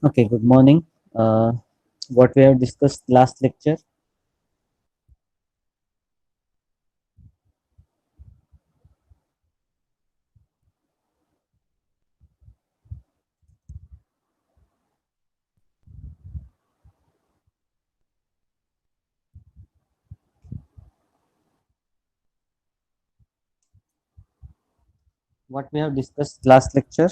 Okay, good morning. What we have discussed last lecture, what we have discussed last lecture.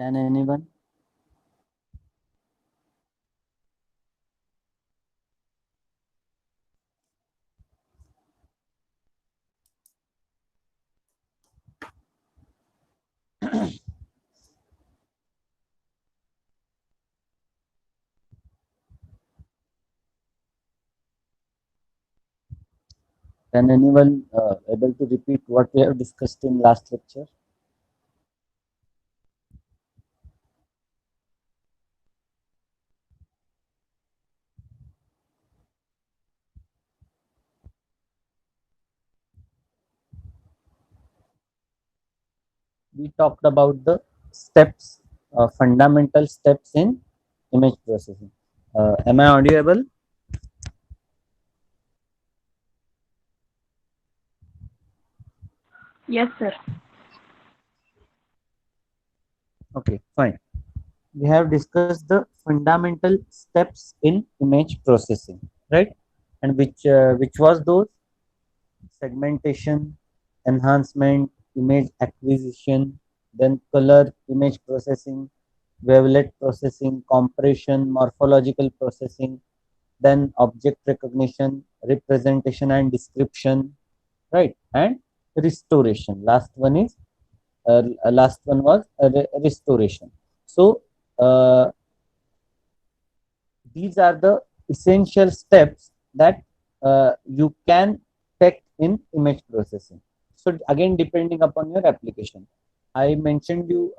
Can anyone? Can anyone able to repeat what we have discussed in last lecture? We talked about the steps, fundamental steps in image processing. Am I audible? Yes, sir. Okay, fine. We have discussed the fundamental steps in image processing, right? And which was those? Segmentation, enhancement, image acquisition, then color image processing, wavelet processing, compression, morphological processing, then object recognition, representation and description, right? And restoration. Last one was restoration. So uh, these are the essential steps that you can take in image processing. So again, depending upon your application, I mentioned you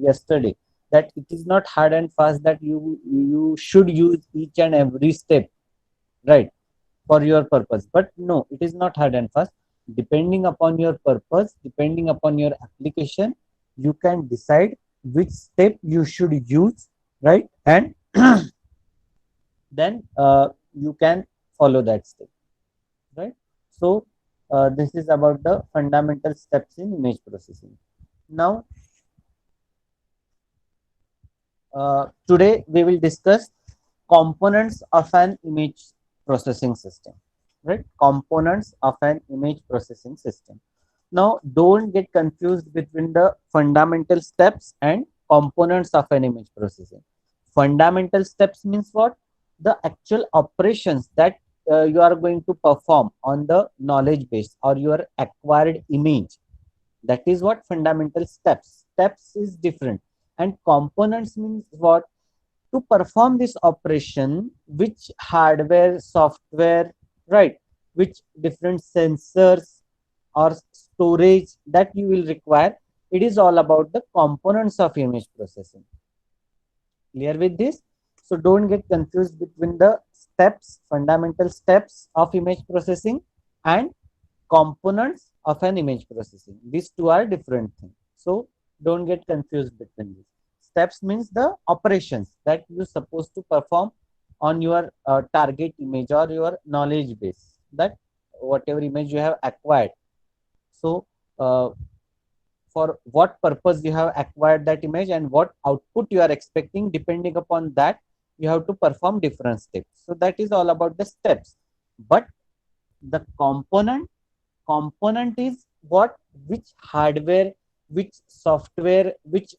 yesterday that it is not hard and fast that you should use each and every step, right, for your purpose. But no, it is not hard and fast. Depending upon your purpose, depending upon your application, you can decide which step you should use, right, and then you can follow that step, right? So this is about the fundamental steps in image processing. Now today we will discuss components of an image processing system, right? Components of an image processing system. Now don't get confused between the fundamental steps and components of an image processing. Fundamental steps means what? The actual operations that you are going to perform on the knowledge base or your acquired image. That is what fundamental steps is different. And components means what? To perform this operation, which hardware, software, right, which different sensors or storage that you will require. It is all about the components of image processing. Clear with this? So don't get confused between the steps, fundamental steps of image processing and components of an image processing. These two are different things. So don't get confused between these. Steps means the operations that you're supposed to perform on your target image or your knowledge base, that whatever image you have acquired. So uh, for what purpose you have acquired that image and what output you are expecting, depending upon that you have to perform different steps. So that is all about the steps. But the component is what? Which hardware, which software, which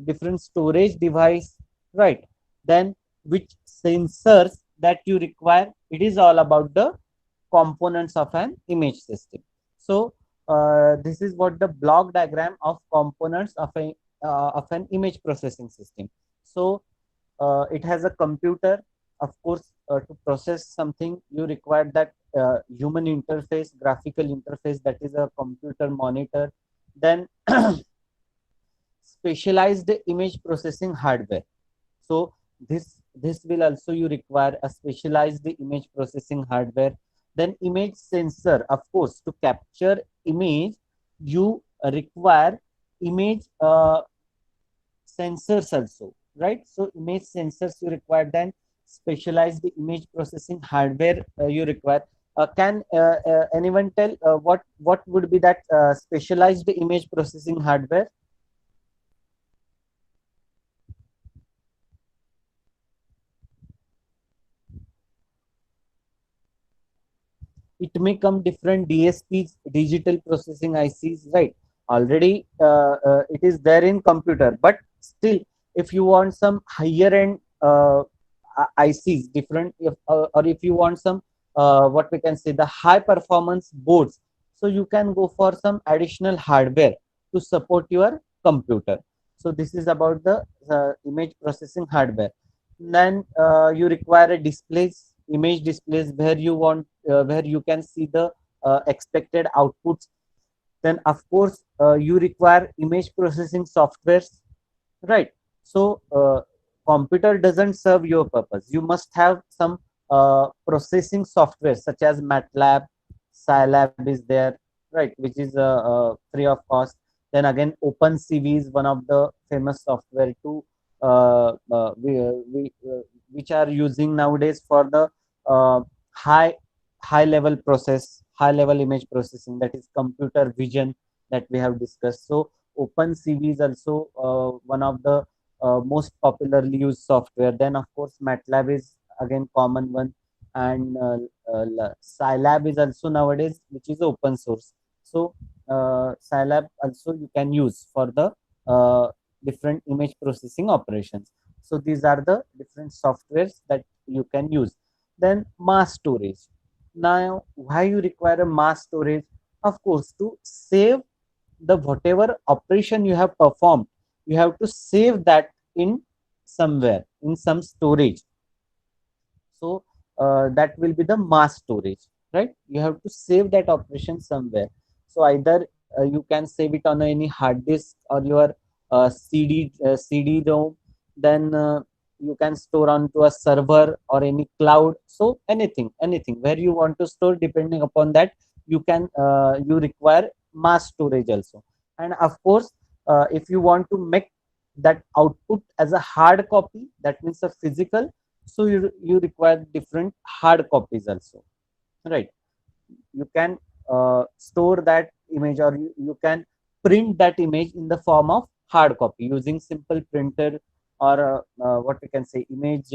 different storage device, right, then which sensors that you require. It is all about the components of an image system. So this is what the block diagram of components of an image processing system. So it has a computer, of course. To process something you require that human interface, graphical interface, that is a computer monitor. Then specialized image processing hardware. So this will also you require a specialized image processing hardware. Then image sensor, of course, to capture image you require image sensors also, right? So image sensors you require, then specialized image processing hardware you require. Can anyone tell what would be that specialized image processing hardware? It may come different DSPs, digital processing ICs, right? Already it is there in computer, but still, if you want some higher end ICs, different, or if you want some what we can say the high performance boards, so you can go for some additional hardware to support your computer. So this is about the image processing hardware. Then you require a displays, image displays, where you want where you can see the expected outputs. Then of course you require image processing softwares, right? So computer doesn't serve your purpose, you must have some processing software such as MATLAB, Scilab is there, right, which is free of cost. Then again OpenCV is one of the famous software to which are using nowadays for the uh, high high level process, high level image processing, that is computer vision that we have discussed. So OpenCV is also one of the most popularly used software. Then of course MATLAB is again common one, and Scilab is also nowadays, which is open source. So Scilab also you can use for the uh, different image processing operations. So these are the different softwares that you can use. Then mass storage. Now, why you require a mass storage? Of course, to save the whatever operation you have performed, you have to save that in somewhere, in some storage. So that will be the mass storage, right? You have to save that operation somewhere. So either you can save it on any hard disk or your CD-ROM. Then you can store onto a server or any cloud. So anything where you want to store, depending upon that, you require mass storage also. And of course, if you want to make that output as a hard copy, that means a physical, so you require different hard copies also, right? You can store that image, or you can print that image in the form of hard copy using simple printer, or what we can say image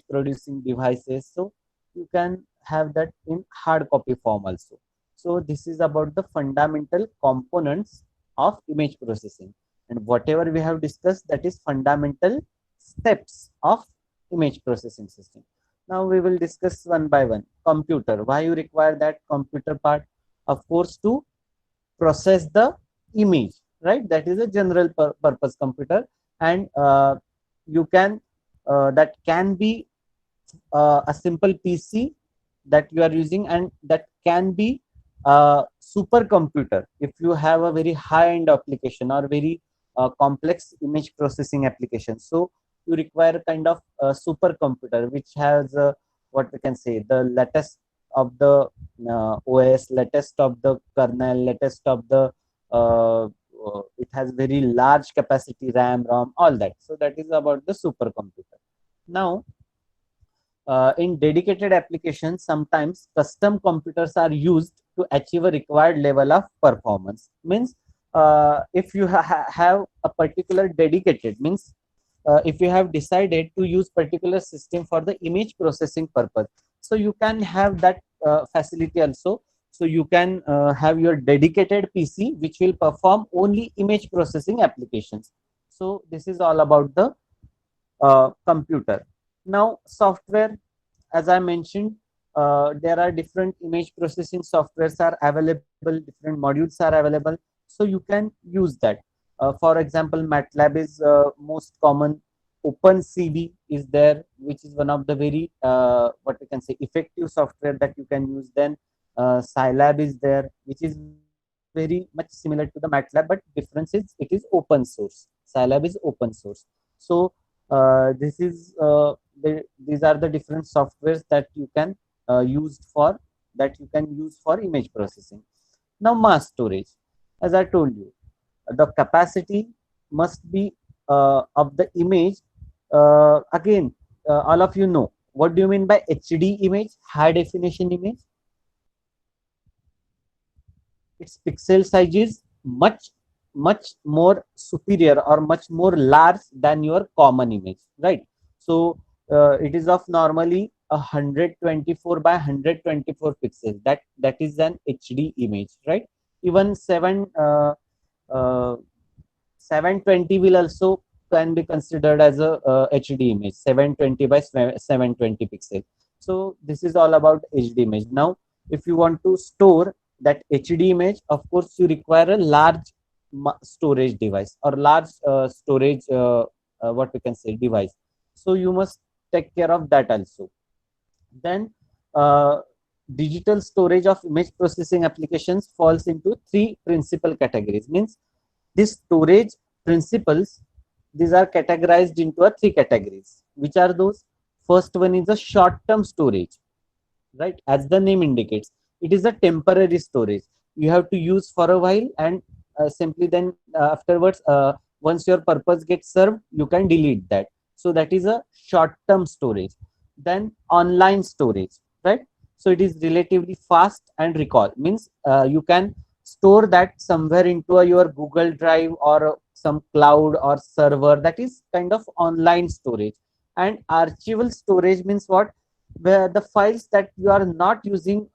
producing devices. So you can have that in hard copy form also. So this is about the fundamental components of image processing, and whatever we have discussed, that is fundamental steps of image processing system. Now we will discuss one by one. Computer. Why you require that computer part? Of course, to process the image, right? That is a general purpose computer, and you can that can be a simple PC that you are using, and that can be a supercomputer if you have a very high-end application or very complex image processing application. So you require a kind of supercomputer which has what we can say the latest of the OS, latest of the kernel, latest of the it has very large capacity RAM, ROM, all that. So that is about the supercomputer. Now in dedicated applications, sometimes custom computers are used to achieve a required level of performance. Means if you have a particular dedicated, means if you have decided to use particular system for the image processing purpose, so you can have that facility also. So you can have your dedicated PC which will perform only image processing applications. So this is all about the computer. Now software, as I mentioned, there are different image processing softwares are available, different modules are available, so you can use that. For example, MATLAB is most common. OpenCV is there, which is one of the very what we can say effective software that you can use. Then Scilab is there, which is very much similar to the MATLAB, but difference is it is open source. Scilab is open source. So this is these are the different softwares that you can use for image processing. Now mass storage, as I told you, the capacity must be of the image. Again, all of you know what do you mean by HD image, high definition image. Its pixel size is much more superior or much more large than your common image, right? So it is of normally 124 by 124 pixels. That is an HD image, right? Even 720 will also can be considered as a HD image, 720 by 720 pixel. So this is all about HD image. Now if you want to store that HD image, of course you require a large storage device or large storage what we can say device. So you must take care of that also. Then digital storage of image processing applications falls into three principal categories. Means these storage principles, these are categorized into three categories. Which are those? First one is a short term storage, right? As the name indicates, it is a temporary storage you have to use for a while, and simply then afterwards, once your purpose gets served, you can delete that. So that is a short term storage. Then online storage, right? So it is relatively fast and recall, means you can store that somewhere into your Google Drive or some cloud or server. That is kind of online storage. And archival storage means what? Where the files that you are not using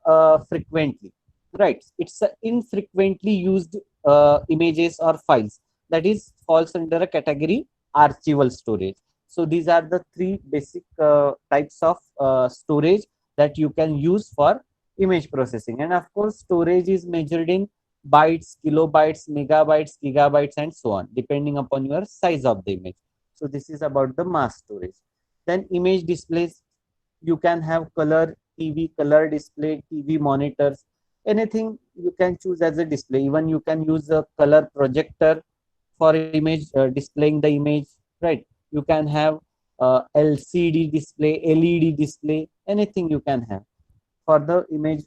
frequently, right? It's infrequently used images or files, that is falls under a category archival storage. So these are the three basic types of storage that you can use for image processing. And of course storage is measured in bytes, kilobytes, megabytes, gigabytes, and so on, depending upon your size of the image. So this is about the mass storage. Then image displays, you can have color TV, color display, TV monitors, anything you can choose as a display. Even you can use a color projector for image displaying the image, right? You can have LCD display, LED display, anything you can have for the image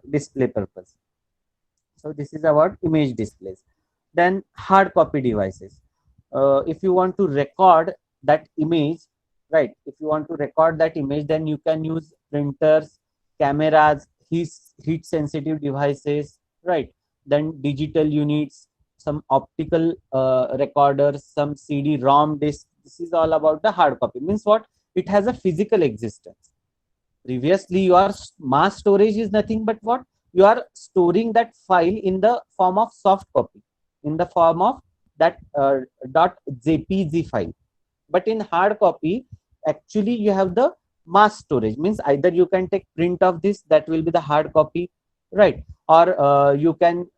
display purpose. So this is about image displays. Then hard copy devices. If you want to record that image, right? If you want to record that image, then you can use printers, cameras, heat sensitive devices, right? Then digital units, some optical recorders, some CD-ROM disk. This is all about the hard copy. Means what? It has a physical existence. Previously, your mass storage is nothing but what? You are storing that file in the form of soft copy, in the form of that .jpg file. But in hard copy, actually you have the mass storage. Means either you can take print of this, that will be the hard copy, right? Or you can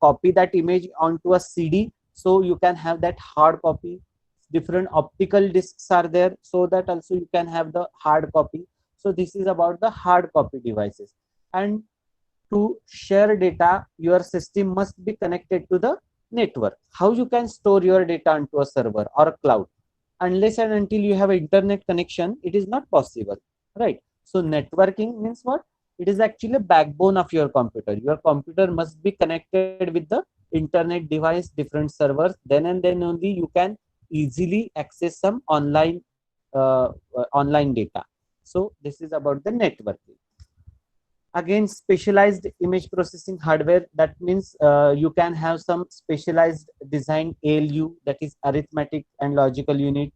copy that image onto a CD, so you can have that hard copy. Different optical discs are there, so that also you can have the hard copy. So this is about the hard copy devices. And to share data, your system must be connected to the network. How you can store your data onto a server or a cloud? Unless and until you have an internet connection, it is not possible, right? So networking means what? It is actually a backbone of your computer. Your computer must be connected with the internet device, different servers. Then and then only you can easily access some online data. So this is about the networking. Again, specialized image processing hardware, that means you can have some specialized design ALU, that is arithmetic and logical unit.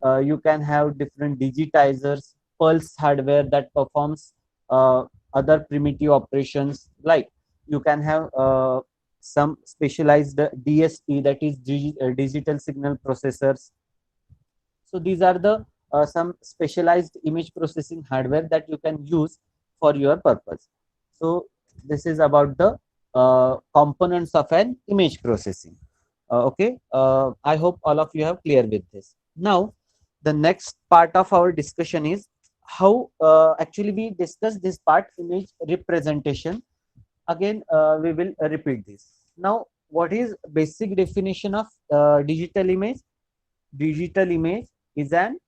You can have different digitizers, pulse hardware that performs other primitive operations. Like you can have some specialized DSP, that is digital signal processors. So these are the some specialized image processing hardware that you can use for your purpose. So this is about the components of an image processing. Okay, I hope all of you have clear with this. Now, the next part of our discussion is how actually we discuss this part, image representation. again we will repeat this. Now, what is basic definition of digital image? Digital image is an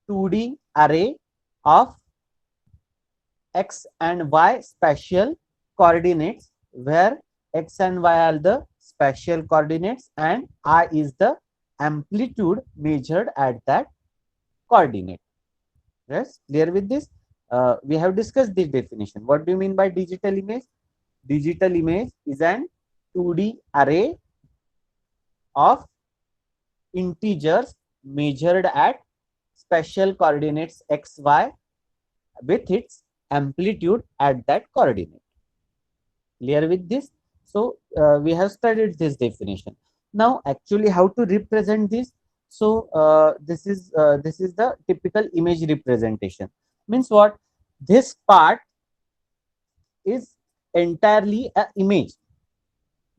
2D array of x and y spatial coordinates, where x and y are the spatial coordinates and I is the amplitude measured at that coordinate. Yes, clear with this? We have discussed this definition. What do you mean by digital image? Digital image is an 2D array of integers measured at spatial coordinates x, y with its amplitude at that coordinate. Clear with this? So we have studied this definition. Now, actually, how to represent this? So this is the typical image representation. Means what? This part is entirely a image.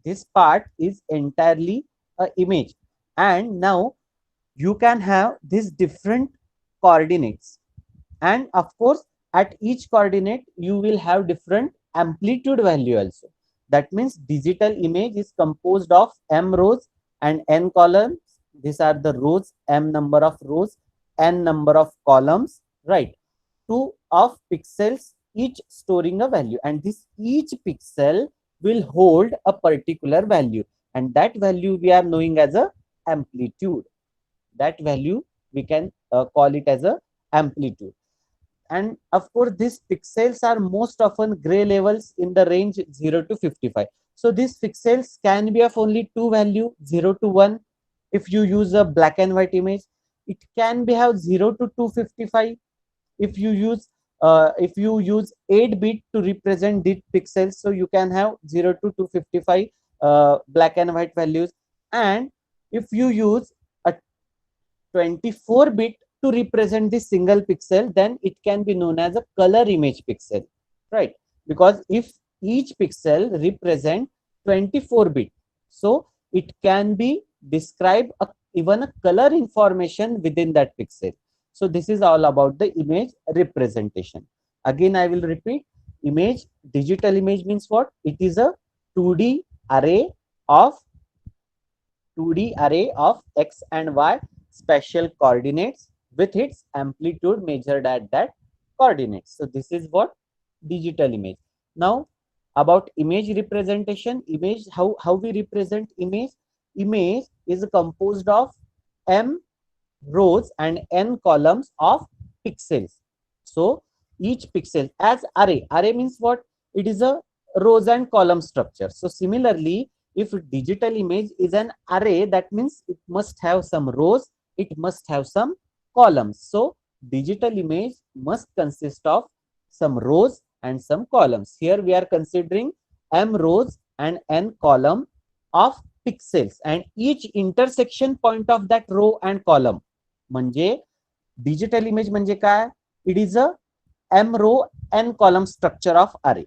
This part is entirely a image, and now you can have these different coordinates, and of course at each coordinate you will have different amplitude value also. That means digital image is composed of m rows and n columns. These are the rows, m number of rows, n number of columns, right? 2 of pixels, each storing a value, and this each pixel will hold a particular value, and that value we are knowing as a amplitude. That value we can call it as a amplitude. And of course these pixels are most often gray levels in the range 0 to 55. So these pixels can be of only two value, 0 to 1. If you use a black and white image, it can be have 0 to 255. If you use 8-bit to represent the pixels, so you can have 0 to 255 black and white values. And if you use a 24-bit to represent the single pixel, then it can be known as a color image pixel, right? Because if each pixel represent 24-bit, so it can be describe even a color information within that pixel. So this is all about the image representation. Again, I will repeat, image, digital image means what? It is a 2D array of x and y spatial coordinates with its amplitude measured at that coordinates. So this is what digital image. Now about image representation, image, how we represent image? Image is composed of m rows and n columns of pixels. So each pixel as array. Array means what? It is a rows and column structure. So similarly, if digital image is an array, that means it must have some rows, it must have some columns. So digital image must consist of some rows and some columns. Here we are considering m rows and n column of pixels, and each intersection point of that row and column म्हणजे digital image म्हणजे काय? It is a m row n column structure of array,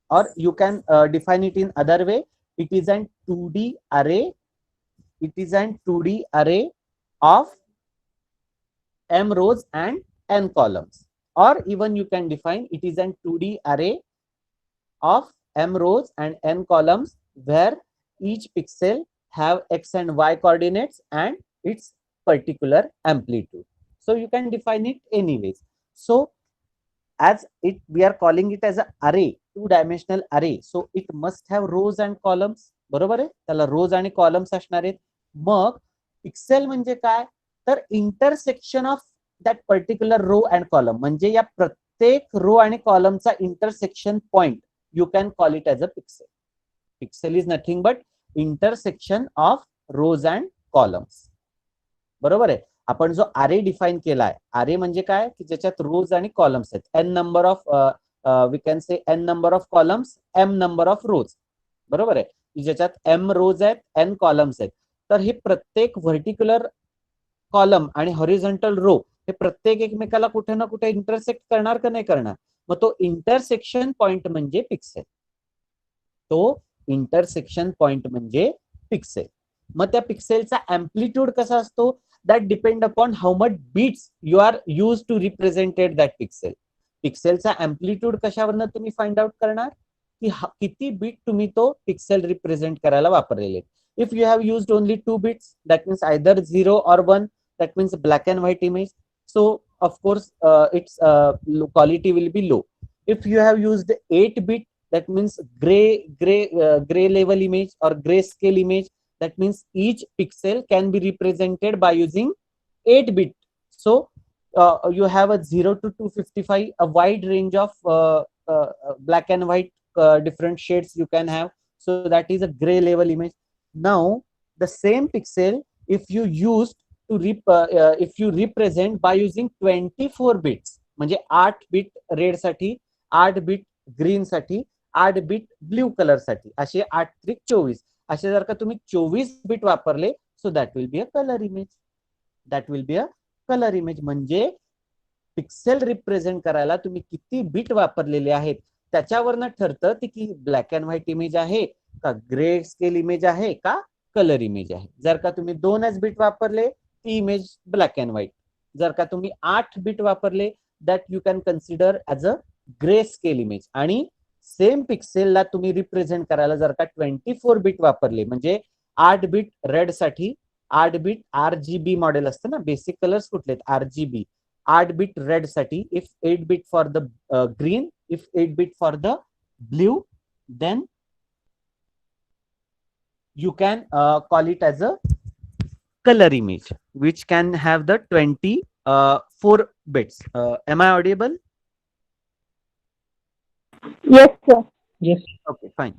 or you can define it in other way. It is an 2D array. It is an 2D array of m rows and n columns, or even you can define it is an 2D array of m rows and n columns where each pixel have x and y coordinates and its particular amplitude. So you can define it anyways. So as it we are calling it as an array, two-dimensional array, so it must have rows and columns. बरोबर आहे, त्याला रोज आणि columns असणार आहेत. मग pixel म्हणजे काय? तर intersection of that particular row and column, म्हणजे या प्रत्येक रो आणि कॉलमचा intersection point you can call it as a pixel. Pixel is nothing but intersection of rows and columns. बरोबर आहे. आपण जो आरे डिफाइन केलाय, आरे म्हणजे काय की ज्याच्यात रोज आणि कॉलम्स आहेत, n number of we can say n number of columns, m number of rows. बरोबर आहे, की ज्याच्यात एम रोज आहेत, एन कॉलम्स आहेत. तर हे प्रत्येक व्हर्टिक्युलर कॉलम आणि हॉरिझॉन्टल रो हे प्रत्येक एकमेकाला कुठे ना कुठे इंटरसेक्ट करणार का नाही करणार? मग तो इंटरसेक्शन पॉइंट म्हणजे पिक्सेल. तो इंटरसेक्शन पॉइंट म्हणजे पिक्सेल. मग त्या पिक्सेलचा एम्प्लिट्यूड कसा असतो? That depend upon how much bits you are use to represented that pixel. पिक्सेलचा एम्प्लिट्यूड कशावरनं तुम्ही फाइंड आउट करणार? की किती बीट तुम्ही तो पिक्सेल रिप्रेझेंट करायला वापरलेले. If you have used only 2 bits, that means either 0 or 1, that means black and white image. So of course its quality will be low. If you have used 8-bit, that means gray level image or grayscale image, that means each pixel can be represented by using 8-bit. So you have a 0 to 255, a wide range of black and white different shades you can have. So that is a gray level image. Now the same pixel, if you used to if you represent by using 24 bits, म्हणजे 8 bit red साठी, 8 bit green साठी, 8 bit blue colour साठी, असे 8 त्रिक 24, असे जर का तुम्ही 24 बिट वापरले, so that will be a colour image. That will be a colour image. म्हणजे पिक्सेल रिप्रेझेंट करायला तुम्ही किती बिट वापरलेले आहेत त्याच्यावरनं ठरतं की ब्लॅक अँड व्हाईट इमेज आहे का, ग्रे स्केल इमेज आहे का, कलर इमेज आहे. जर का तुम्ही 2च बिट वापरले, ती इमेज ब्लॅक अँड व्हाईट. जर का तुम्ही 8 बिट वापरले, that you can consider as a grey scale image. आणि सेम पिक्सेलला तुम्ही रिप्रेझेंट करायला जर का 24 बिट वापरले, म्हणजे 8 बिट रेड साठी, 8 बिट RGB मॉडेल असतं ना, बेसिक कलर्स कुठले आहेत, RGB, 8 बिट रेड साठी, if 8 bit for the green, if 8 bit for the blue, then you can call it as a color image, which can have the 24 bits. Am I audible? Yes, sir. Yes. Okay, fine.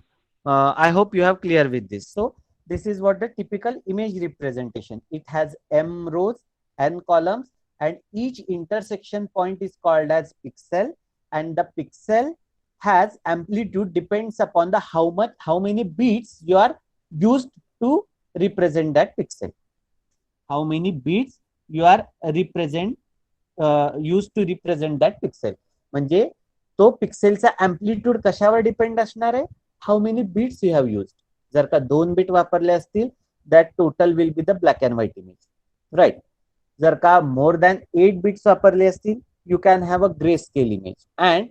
I hope you have clear with this. So this is what the typical image representation. It has m rows, n columns, and each intersection point is called as pixel, and the pixel has amplitude depends upon the how many bits you are used to represent that pixel. How many bits you are used to represent that pixel. म्हणजे तो पिक्सेलचा amplitude कशावर depend असणार आहे, how many bits you have used. जर का 2 bit वापरले असतील, that total will be the black and white image, right. जर का मोर दॅन 8 बिट्स वापरले असतील, you can have a grey scale image. And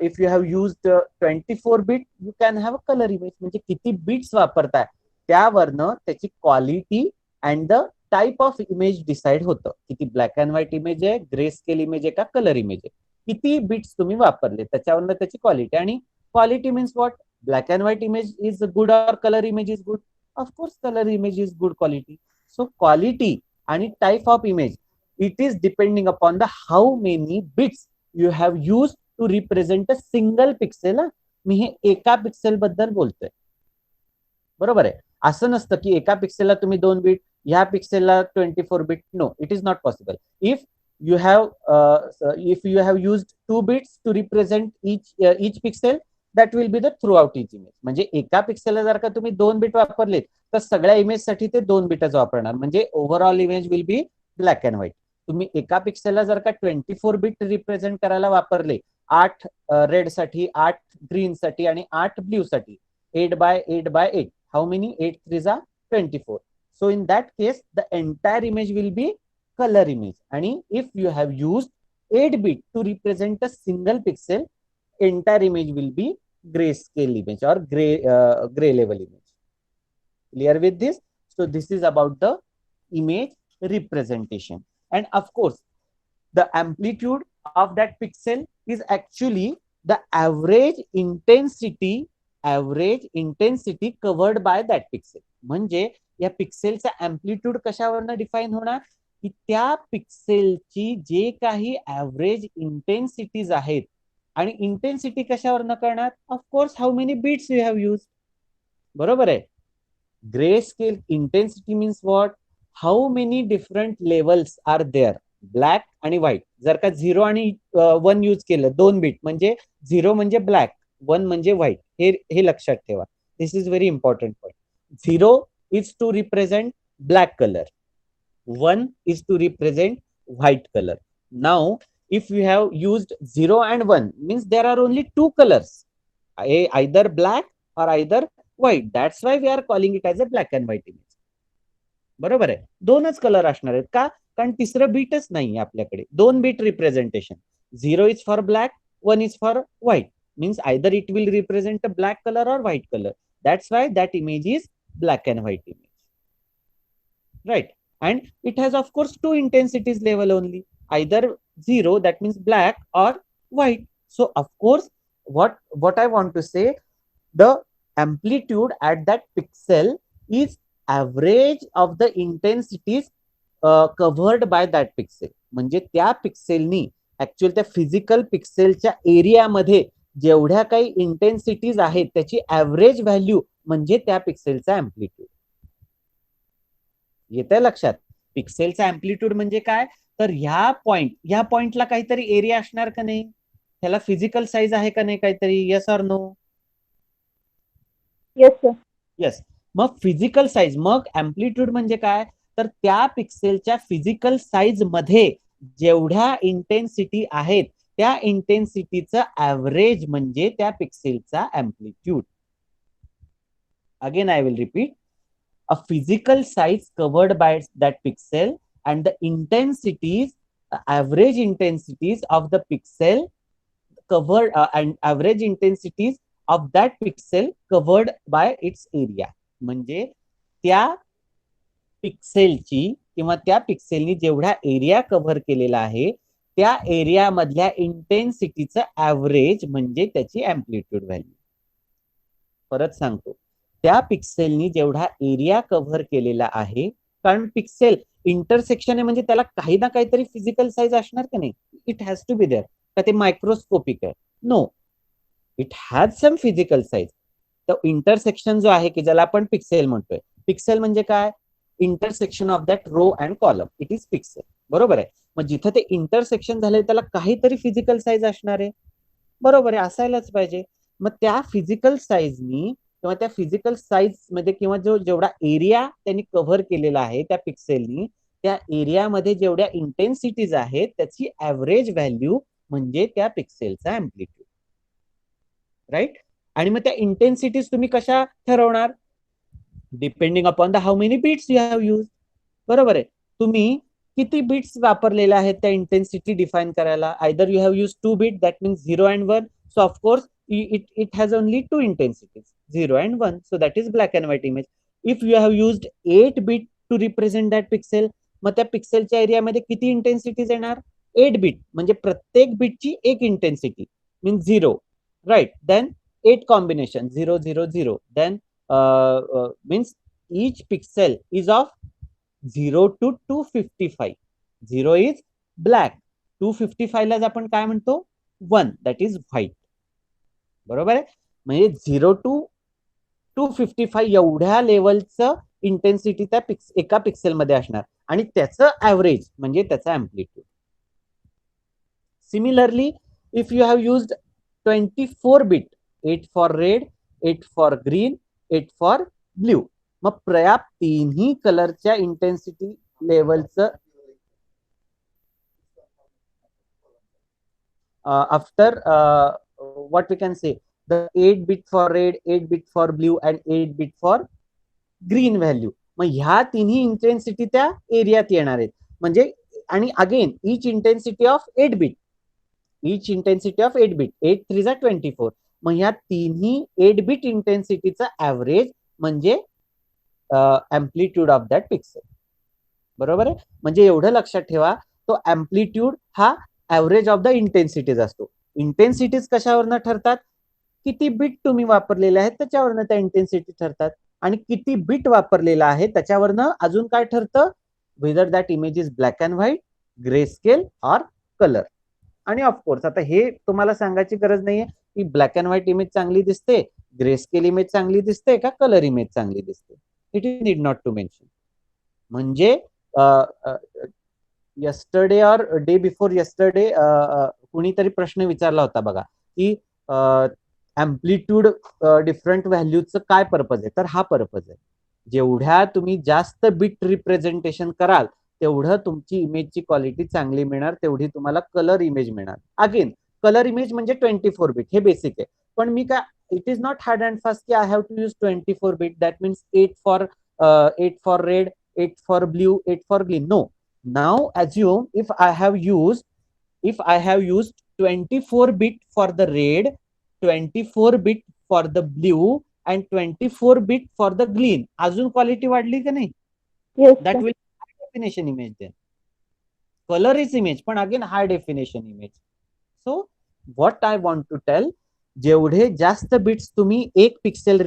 if you have used 24 bit, you can have a colour image. म्हणजे किती bits वापरताय त्यावरनं त्याची quality and the type of image decide होतं. किती ब्लॅक अँड व्हाईट इमेज आहे, grey scale image आहे का, कलर इमेज आहे, किती बिट्स तुम्ही वापरले त्याच्यावरनं त्याची क्वालिटी. आणि quality means what, black and white image is good और colour image is good. Of course colour image is good quality. So quality आणि type of image, it is depending upon the how many bits you have use to represent a single pixel. मी हे एका pixel बद्दल बोलतोय, बरोबर आहे. असं नसतं की एका पिक्सेलला तुम्ही 2 बिट, ह्या पिक्सेलला 24 bit. No, it is not possible. If you have used 2 bits to represent each pixel, that will be the throughout each image. म्हणजे एका पिक्सेलला जर का तुम्ही 2 बिट वापरलेत, तर सगळ्या इमेज साठी ते 2 बिटच वापरणार. म्हणजे overall image will be black and white. तुम्ही एका पिक्सेलला जर का 24 बिट रिप्रेझेंट करायला वापरले, 8 रेड साठी, 8 ग्रीन साठी आणि 8 ब्ल्यू साठी, 8 by 8 by 8, how many 8 3s are 24. So in that case the entire image will be color image. And if you have used 8 bit to represent a single pixel, entire image will be grayscale image or gray level image. Clear with this? So this is about the image representation. And of course the amplitude of that pixel is actually the average intensity covered by that pixel. म्हणजे या पिक्सेलचा amplitude कशावरनं define होणार, की त्या पिक्सेलची जे काही average इंटेन्सिटीज आहेत. आणि intensity कशावरनं करणार, of course how many bits you have use. बरोबर आहे. Grey scale intensity means what, how many different levels are there, black आणि व्हाईट. जर का 0 आणि 1 यूज केलं, 2 बिट, म्हणजे 0 म्हणजे ब्लॅक, 1 म्हणजे व्हाईट. हे लक्षात ठेवा. This is very important point. 0 is to represent black colour, 1 is to represent white color. Now if you have used 0 and 1, means there are only 2 colors, either black or either white. That's why we are calling it as a black and white image. बरोबर आहे. 2च colour असणार आहेत. का, कारण तिसरं बीटच नाही आपल्याकडे. 2 bit representation. 0 is for black, 1 is for white. means either it will represent a black color or white color. That's why that image is black and white image, right? And it has of course two intensities level only, either 0, that means black, or white. So of course what I want to say, the amplitude at that pixel is average of the intensities covered by that pixel. म्हणजे त्या पिक्सेलनी actual त्या physical पिक्सेलच्या एरियामध्ये जेवढ्या काही इंटेन्सिटीज आहेत त्याची average value म्हणजे त्या पिक्सेलचा अँप्लिट्यूड. येतंय लक्षात? पिक्सेलचा अँप्लिट्यूड म्हणजे काय, तर ह्या पॉइंटला काहीतरी एरिया असणार का नाही, ह्याला फिजिकल साईज आहे का नाही काहीतरी, yes or no? Yes sir. Yes. मग फिजिकल साईज, मग अँप्लिट्यूड म्हणजे काय, तर त्या पिक्सेलच्या फिजिकल साईज मध्ये जेवढ्या इंटेन्सिटी आहेत त्या इंटेन्सिटीचं ऍव्हरेज म्हणजे त्या पिक्सेलचा amplitude. Again I will repeat, a physical size covered by that pixel and the intensities, average intensities of the pixel covered and average intensities of that pixel covered by its area. म्हणजे त्या पिक्सेलची किंवा त्या पिक्सेलनी जेवढा area cover केलेला आहे त्या area मधल्या इंटेन्सिटीचं average म्हणजे त्याची अँप्लिट्यूड व्हॅल्यू. परत सांगतो, त्या पिक्सेलनी जेवढा एरिया कव्हर केलेला आहे, कारण पिक्सेल इंटरसेक्शन आहे म्हणजे त्याला काही ना काहीतरी फिजिकल साईज असणार का नाही, it has to be there. का ते मायक्रोस्कोपिक आहे? No, it has some physical size. तर इंटरसेक्शन जो आहे की ज्याला आपण पिक्सेल म्हणतोय, पिक्सेल म्हणजे काय, intersection of that row and column, it is pixel. बरोबर आहे. मग जिथं ते इंटरसेक्शन झालंय त्याला काहीतरी फिजिकल साईज असणार आहे, बरोबर आहे, असायलाच पाहिजे. मग त्या फिजिकल साईजनी किंवा त्या फिजिकल साईज मध्ये किंवा जो जेवढा एरिया त्यांनी कव्हर केलेला आहे त्या पिक्सेलनी, त्या एरियामध्ये जेवढ्या इंटेन्सिटीज आहेत त्याची ऍव्हरेज व्हॅल्यू म्हणजे त्या पिक्सेलचा अँप्लिट्यूड, राईट? आणि मग त्या इंटेन्सिटीज तुम्ही कशा ठरवणार, depending upon the how many bits you have use. बरोबर आहे. तुम्ही किती बिट्स वापरलेल्या आहेत त्या इंटेन्सिटी डिफाइन करायला, either you have use 2 bit, that means 0 and 1. So of course it has only 2 intensities, 0 and 1. So that is black and white image. If you have used 8 bit to represent that pixel, मग त्या पिक्सेलच्या एरियामध्ये किती इंटेन्सिटीज येणार, 8 beat, म्हणजे प्रत्येक बीटची एक intensity, means 0, right? Then 8 combination 0 0 0, then means each pixel is of 0 to 255. 0 is black, 255 ला आपण काय म्हणतो, 1, that is white. बरोबर आहे. म्हणजे 0 to 255 एवढ्या लेवलचं इंटेन्सिटी त्या एका पिक्सेल मध्ये असणार आणि त्याचं ऍव्हरेज म्हणजे त्याचा amplitude. Similarly if you have used 24 bit, 8 for red, 8 for green, 8 for blue, मग या तिन्ही कलरच्या इंटेन्सिटी लेवलचं after what we can say, the 8 bit for red, 8 bit for blue and 8 bit for green value. मग ह्या तिन्ही intensity त्या एरियात येणार आहेत. म्हणजे आणि again each intensity of 8 bit, each intensity of 8 bit, 8 3 is 24. मग ह्या तिन्ही 8 bit इंटेन्सिटीचा ऍव्हरेज म्हणजे अँप्लिट्यूड ऑफ दॅट पिक्सेल. बरोबर आहे. म्हणजे एवढं लक्षात ठेवा, तो अँप्लिट्यूड हा ऍव्हरेज ऑफ द इंटेन्सिटीज असतो. इंटेन्सिटीज कशावरनं ठरतात, किती बिट तुम्ही वापरलेले आहेत त्याच्यावरनं त्या इंटेन्सिटी ठरतात, आणि किती बिट वापरलेला आहे त्याच्यावरनं अजून काय ठरतं, whether that image is black and white, grey scale or colour. आणि ऑफकोर्स आता हे तुम्हाला सांगायची गरज नाहीये की ब्लॅक अँड व्हाईट इमेज चांगली दिसते, ग्रे स्केल इमेज चांगली दिसते का कलर इमेज चांगली दिसते, it is need not to mention. म्हणजे yesterday or day before yesterday कुणीतरी प्रश्न विचारला होता बघा की अँप्लिट्यूड डिफरंट व्हॅल्यूचं काय पर्पज आहे, तर हा पर्पज आहे. जेवढ्या तुम्ही जास्त बिट रिप्रेझेंटेशन कराल तेवढं तुमची इमेजची क्वालिटी चांगली मिळणार, तेवढी तुम्हाला कलर इमेज मिळणार. अगेन कलर इमेज म्हणजे 24 बीट, हे बेसिक आहे. पण मी काय, it is not hard and fast की I have to use 24 bit, that means 8 for red, 8 for blue, 8 for green. No. Now assume if I have used 24 bit for the red 24 bit for the blue and 24 bit for the green. अजून quality वाढली का नाही? Yes, That sir. will high definition image then. Color is image, पण again high definition image. So what I want to tell, जेवढे जास्त bits तुम्ही एक pixel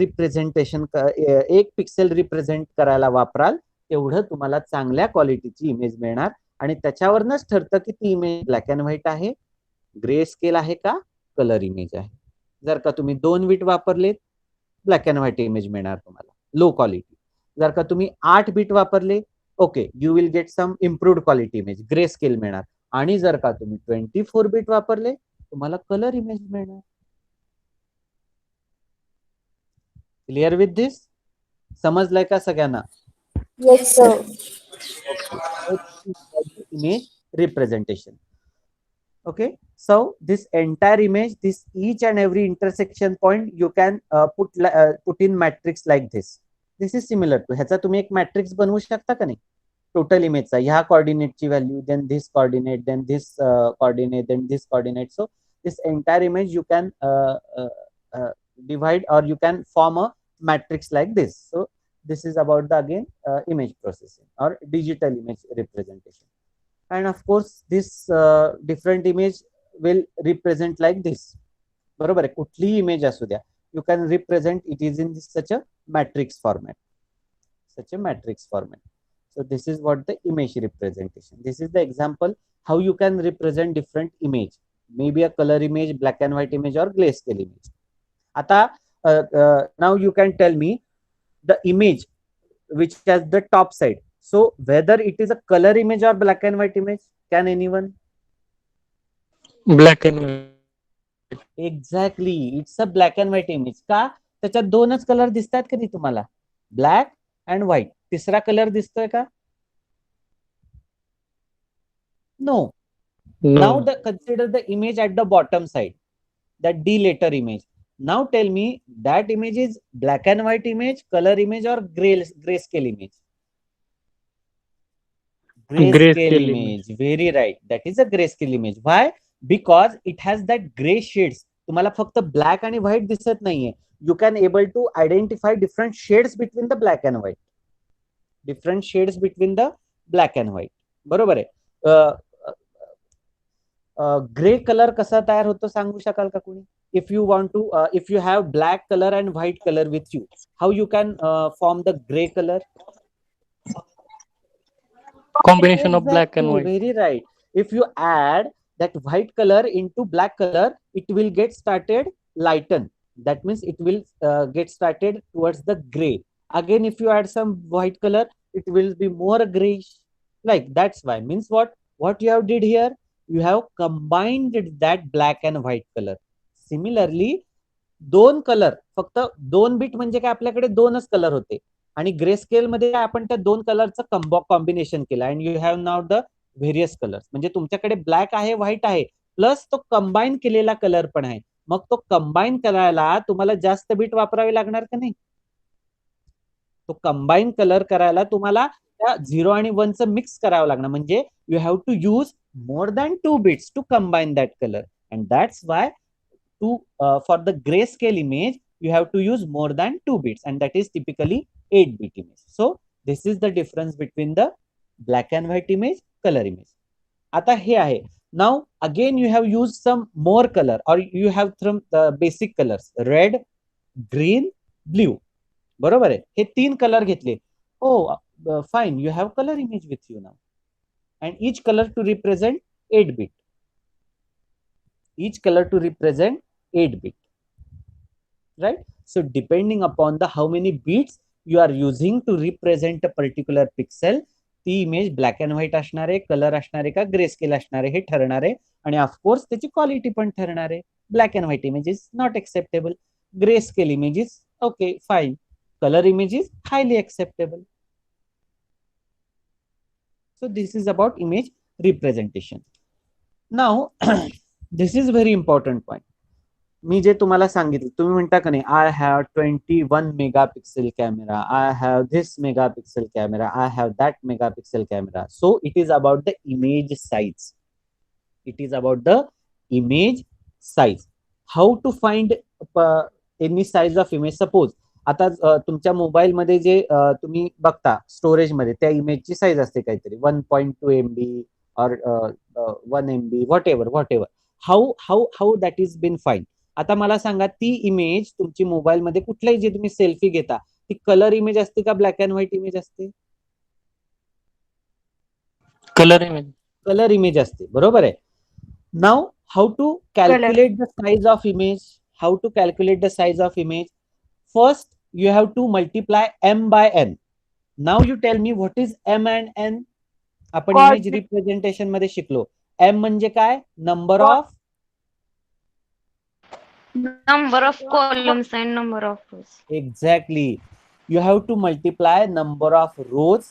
represent करायला वापराल, तेवढं तुम्हाला चांगल्या क्वालिटीची इमेज मिळणार. आणि त्याच्यावरनच ठरतं की ती इमेज ब्लॅक अँड व्हाईट आहे, ग्रे स्केल आहे का, कलर इमेज आहे. जर का तुम्ही 2 बीट वापरले, ब्लॅक अँड व्हाईट इमेज मिळणार तुम्हाला, लो क्वालिटी. जर का तुम्ही 8 बीट वापरले, okay, you will get some improved quality image, grey scale मिळणार. आणि जर का तुम्ही 24 बीट वापरले, तुम्हाला कलर इमेज मिळणार. Clear with this? समजलंय का सगळ्यांना? Yes, sir. Image representation. Okay, so this entire image, this each and every intersection point you can put in matrix like this. This is similar to ह्याचा तुम्ही एक matrix बनवू शकता का नाही? टोटल इमेजचा, ह्या कोऑर्डिनेटची value, then this coordinate, then this coordinate, then this coordinate. So this entire image you can divide, or you can form a matrix like this. So this is about the again image processing or digital image representation. And of course this different image will represent like this. बरोबर आहे, कुठलीही image असू द्या, you can represent it is in such a matrix format. So this is what the image representation. This is the example how you can represent different image, maybe a color image, black and white image, or grayscale image. आता now you can tell me the image which has the top side. So whether it is a color image or black and white image, can anyone? Black and white. Exactly, it's a black and white image. का? त्याच्यात दोनच colour दिसतात का नाही तुम्हाला, black and white. तिसरा colour दिसतोय का? No. Now consider the image at the bottom side, that D letter image. Now tell me that image is black and white image, color image, or grayscale image? Grayscale image. Very right, that is a grayscale image. Why? Because it has that gray shades. तुम्हाला फक्त black आणि white दिसत नाहीये. You can able to identify different shades between the black and white. बरोबर आहे. Grey colour कसा तयार होतो सांगू शकाल का कोणी? If you want to, if you have black color and white color with you, how you can form the gray color? Combination of black and white. Very right. If you add that white color into black color, it will get started lighten. That means it will get started towards the gray. Again, if you add some white color, it will be more grayish. Like that's why. Means what you have did here, you have combined that black and white color. Similarly, दोन colour, फक्त 2 beat म्हणजे काय, आपल्याकडे 2च colour होते, आणि grey scale मध्ये आपण त्या 2 कलरचं कॉम्बिनेशन केलं, and you have now the various colours. म्हणजे तुमच्याकडे ब्लॅक आहे, व्हाईट आहे, प्लस तो कंबाईन केलेला कलर पण आहे. मग तो कंबाईन करायला तुम्हाला जास्त बीट वापरावे लागणार का नाही? तो कंबाईन कलर करायला तुम्हाला त्या 0 आणि 1 चं मिक्स करावं लागणार. म्हणजे you have to use more than 2 bits to combine that color, and that's why for the grayscale image you have to use more than 2 bits, and that is typically 8-bit image. So this is the difference between the black and white image, color image. आता हे आहे. Now again you have used some more color, or you have some basic colors, red, green, blue. बरोबर आहे, हे 3 colour घेतले. Oh fine, you have color image with you now, and each color to represent 8 bit. Right? So depending upon the how many bits you are using to represent a particular pixel, ती image black and white असणार आहे, colour असणार आहे का grey scale असणार आहे, हे ठरणार आहे. आणि ऑफकोर्स त्याची क्वालिटी पण ठरणार आहे. Black and white image is not acceptable, grey scale image is okay fine, colour image is highly acceptable. So this is about image representation. Now this is very important point. मी जे तुम्हाला सांगितलं, तुम्ही म्हणता का नाही, I have 21 megapixel camera, I have this megapixel camera, I have that megapixel camera. So it is about the image size. How to find any size of image. Suppose आता तुमच्या मोबाईलमध्ये जे तुम्ही बघता स्टोरेजमध्ये त्या इमेजची साईज असते काहीतरी 1.2 MB or 1 MB whatever. How that is been find. आता मला सांगा ती इमेज तुमची मोबाईलमध्ये कुठल्याही जे तुम्ही सेल्फी घेता ती कलर इमेज असते का ब्लॅक अँड व्हाईट इमेज असते? Colour image. कलर इमेज असते, बरोबर आहे. Now how to calculate the size of image. How to calculate the size of image. First you have to multiply m by n. Now you tell me what is m and n. आपण image representation मध्ये शिकलो. m म्हणजे काय? Number of columns and number of rows. Exactly. You have to multiply number of rows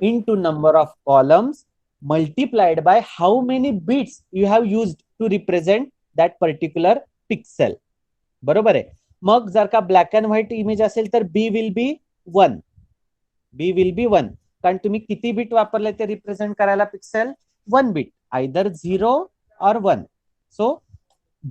into number of columns multiplied by how many bits you have used to represent that particular pixel. बरोबर आहे. मग जर का black and white image असेल तर B will be 1. B will be 1. कारण तुम्ही किती bit वापरले ते रिप्रेझेंट करायला pixel? 1 bit. Either 0 or 1. So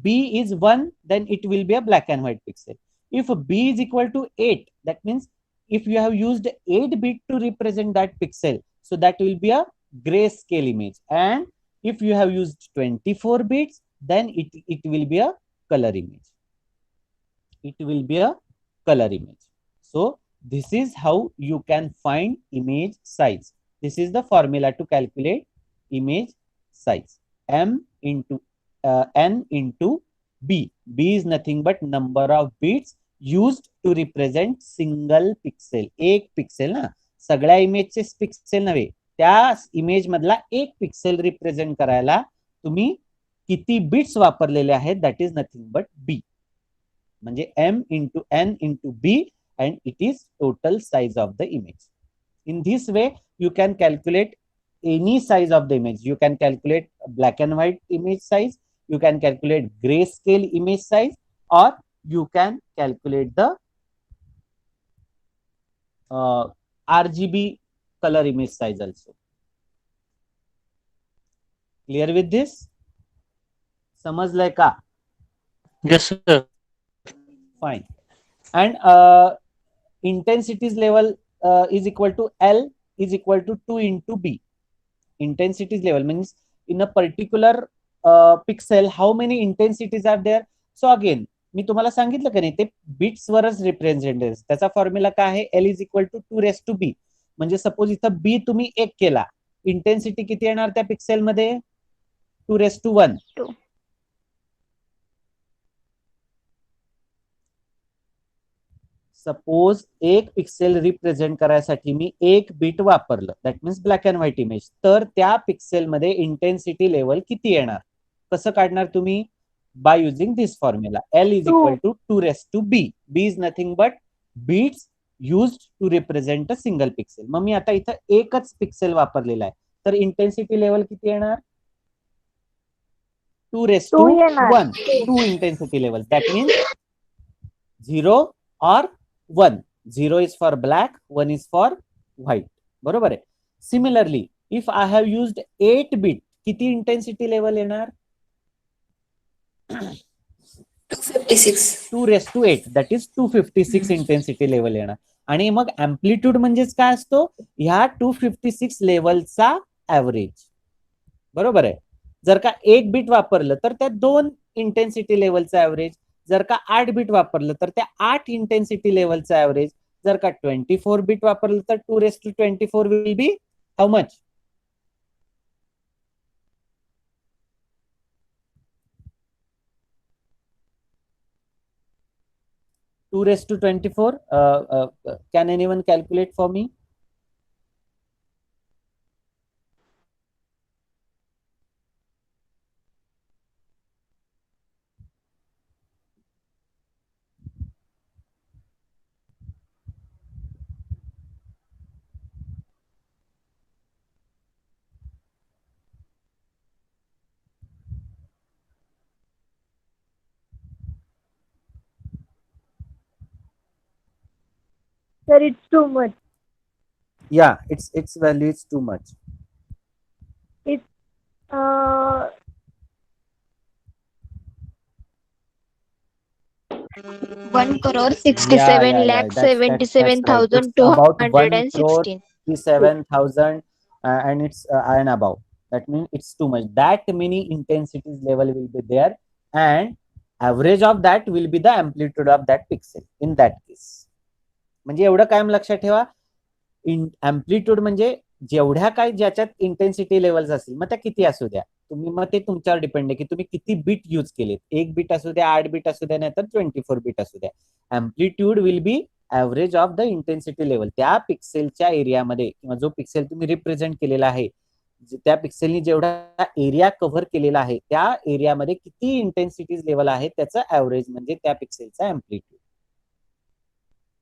B is 1, then it will be a black and white pixel. If B is equal to 8, that means if you have used 8 bit to represent that pixel, so that will be a grayscale image. And if you have used 24 bits, then it will be a color image. It will be a color image. So this is how you can find image size. This is the formula to calculate image size. M into n into b. B is nothing but number of bits used to represent single pixel. एक pixel ना, सगळ्या इमेजचे pixel नव्हे, त्या image मधला एक pixel represent करायला तुम्ही किती बिट्स वापरलेले आहेत, that is nothing but B. म्हणजे m into n into b and it is total size of the image. In this way you can calculate any size of the image. You can calculate black and white image size, you can calculate grayscale image size, or you can calculate the RGB color image size also. Clear with this? समजलंय का? Yes sir. Fine. And intensities level is equal to L is equal to 2 into B. Intensities level means in a particular pixel how many intensities are there. So again मी तुम्हाला सांगितलं का नाही, ते bits वरच represent आहे. त्याचा formula काय आहे? L is equal to 2 raised to B. म्हणजे सपोज इथं B तुम्ही 1 केला, इंटेन्सिटी किती येणार त्या पिक्सेल मध्ये? 2 raised to 1. सपोज एक पिक्सेल रिप्रेझेंट करायसाठी मी 1 बिट वापरलं, that means black and white image, तर त्या पिक्सेल मध्ये इंटेन्सिटी लेवल किती येणार? कसं काढणार तुम्ही? By using this formula. L is equal to 2 raised to B. B is nothing but bits used to represent a single pixel. मग मी आता इथं एकच पिक्सेल वापरलेला आहे, तर इंटेन्सिटी लेवल किती येणार? 2 raised to 1. 2 intensity level. That means 0 or 1. 0 is for black, 1 is for white. बरोबर आहे. Similarly if I have used 8 bit, किती इंटेन्सिटी लेवल येणार? 256. 2 raised to 8, that is 256 intensity level येणार. आणि मग अँप्लिट्यूड म्हणजेच काय असतो? ह्या 256 लेवलचा ऍव्हरेज. बरोबर आहे. जर का 1 बिट वापरलं तर त्या 2 इंटेन्सिटी लेवलचा ऍव्हरेज. जर का 8 बिट वापरलं तर त्या 8 इंटेन्सिटी लेवलचा ऍव्हरेज. जर का 24 बिट वापरलं तर 2 raised to 24 will be how much? 2 raised to 24. Can anyone calculate for me? Sir, it's too much. Yeah, its value is too much. It's 1 crore Yeah, 67 yeah, yeah. lakh That's right. It's about 77,216. 1,57,000 and it's and above. That means it's too much. That many intensities level will be there, and average of that will be the amplitude of that pixel in that case. म्हणजे एवढं कायम लक्षात ठेवा, amplitude म्हणजे जेवढ्या काय ज्याच्यात intensity levels असतील मग त्या किती असू द्या, तुम्ही मग ते तुमच्यावर डिपेंड आहे की तुम्ही किती बीट यूज केलेत. 1 बीट असू द्या, 8 बीट असू द्या, नाहीतर 24 बीट असू द्या. Amplitude will be average of the intensity level. त्या पिक्सेलच्या एरियामध्ये किंवा जो पिक्सेल तुम्ही रिप्रेझेंट केलेला आहे, त्या पिक्सेलनी जेवढा एरिया कव्हर केलेला आहे त्या एरियामध्ये किती इंटेन्सिटीज लेवल आहे त्याचं ऍव्हरेज म्हणजे त्या पिक्सेलचा अँप्लिट्यूड.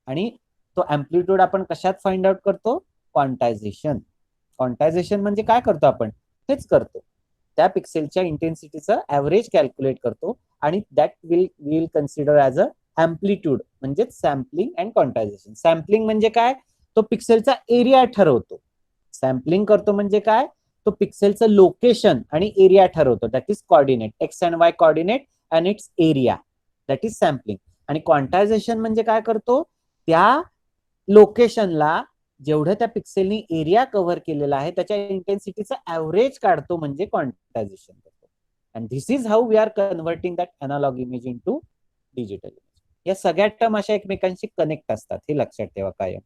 आणि तो अँप्लिट्यूड आपण कशात फाइंड आउट करतो? क्वांटायझेशन. क्वांटायझेशन म्हणजे काय करतो आपण? हेच करतो, त्या पिक्सेलच्या इंटेन्सिटीचं ऍव्हरेज कॅल्क्युलेट करतो आणि that will consider as a amplitude म्हणजे सॅम्पलिंग अँड क्वांटायझेशन. सॅम्पलिंग म्हणजे काय? तो पिक्सेलचा एरिया ठरवतो. सॅम्पलिंग करतो म्हणजे काय? तो पिक्सेलचं लोकेशन आणि एरिया ठरवतो. That is coordinate, x and y coordinate and it's area, that is sampling. आणि क्वांटायझेशन म्हणजे काय करतो? त्या लोकेशनला जेवढं त्या पिक्सेलनी एरिया कव्हर केलेला आहे त्याच्या इंटेन्सिटीचं ऍव्हरेज काढतो म्हणजे क्वांटायझेशन करतो. And this is how we are converting that analogue image in to digital image. या सगळ्या टर्म अशा एकमेकांशी कनेक्ट असतात, हे लक्षात ठेवा कायम.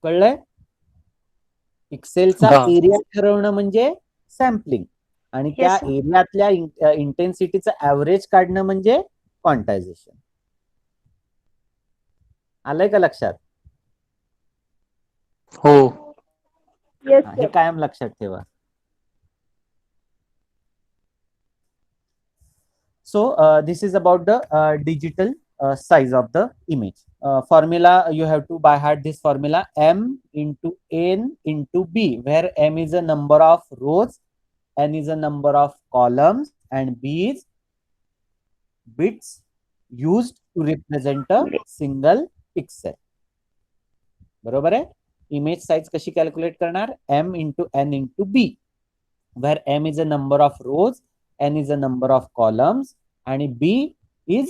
कळलंय? पिक्सेलचा एरिया ठरवणं म्हणजे सॅम्पलिंग आणि त्या एरियातल्या इंटेन्सिटीचं ऍव्हरेज काढणं म्हणजे क्वांटायझेशन. आलंय का लक्षात? हो. हे कायम लक्षात ठेवा. So this is about the digital size of the image. Formula, you have to by heart this formula: m into n into b, where m is a number of rows, n is a number of columns, and b is bits used to represent a single pixel. बरोबर आहे? Image size कशी calculate करणार? m into n into b, where m is a number of rows, n is a number of columns, and b is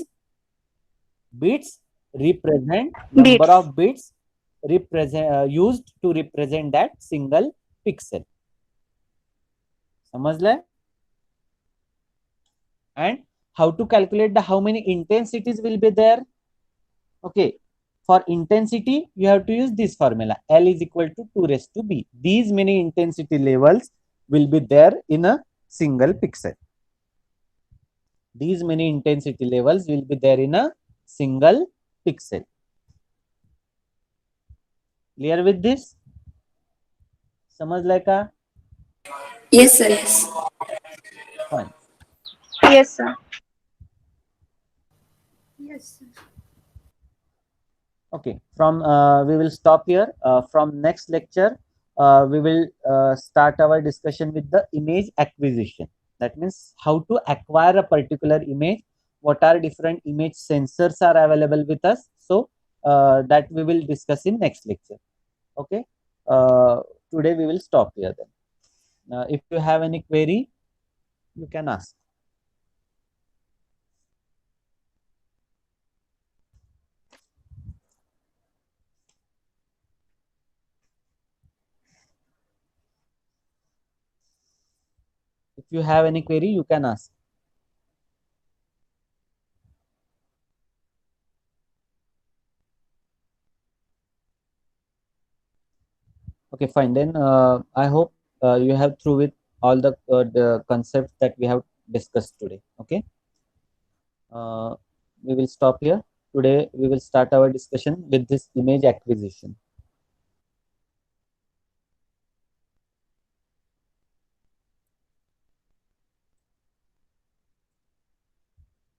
bits represent number of bits represent used to represent that single pixel. समजलंय? And how to calculate the how many intensities will be there? Okay, for intensity you have to use this formula: L is equal to 2 raised to b. These many intensity levels will be there in a single pixel. These many intensity levels will be there in a single pixel. Clear with this? समजलंय का? Yes, sir. Yes. Fine. Yes, sir. Okay, from we will stop here. From next lecture we will start our discussion with the image acquisition. That means how to acquire a particular image, what are different image sensors are available with us. So that we will discuss in next lecture. Okay, today we will stop here then. If you have any query, you can ask. If you have any query, you can ask. Okay, fine. Then I hope you have through with all the concepts that we have discussed today. Okay. We will stop here. Today we will start our discussion with this image acquisition.